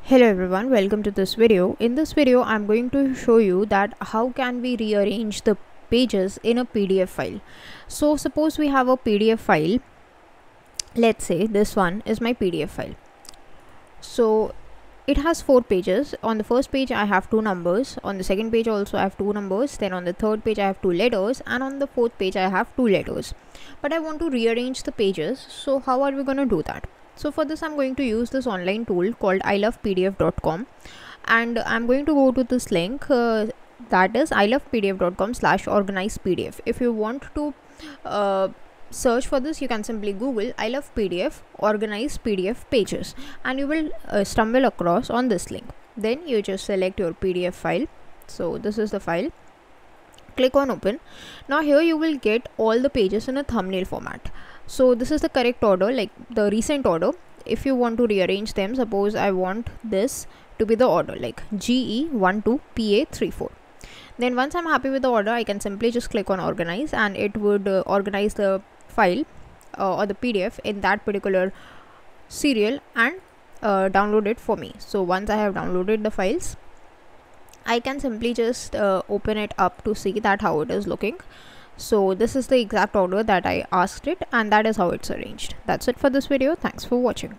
Hello everyone, welcome to this video. In this video I'm going to show you that how can we rearrange the pages in a PDF file. So suppose we have a PDF file. Let's say this one is my PDF file. So it has 4 pages. On the first page I have 2 numbers, on the second page also I have 2 numbers, then on the third page I have 2 letters, and on the fourth page I have 2 letters. But I want to rearrange the pages, so how are we going to do that? So for this I'm going to use this online tool called ilovepdf.com, and I'm going to go to this link that is ilovepdf.com/organizepdf. If you want to search for this, you can simply Google I love PDF organize PDF pages and you will stumble across on this link. Then you just select your PDF file. So this is the file. Click on open. Now here you will get all the pages in a thumbnail format. So this is the correct order, like the recent order. If you want to rearrange them, suppose I want this to be the order like GE12PA34. Then once I'm happy with the order, I can simply just click on organize and it would organize the file or the PDF in that particular serial and download it for me. So once I have downloaded the files, I can simply just open it up to see that how it is looking. So this is the exact order that I asked it, and that is how it's arranged. That's it for this video. Thanks for watching.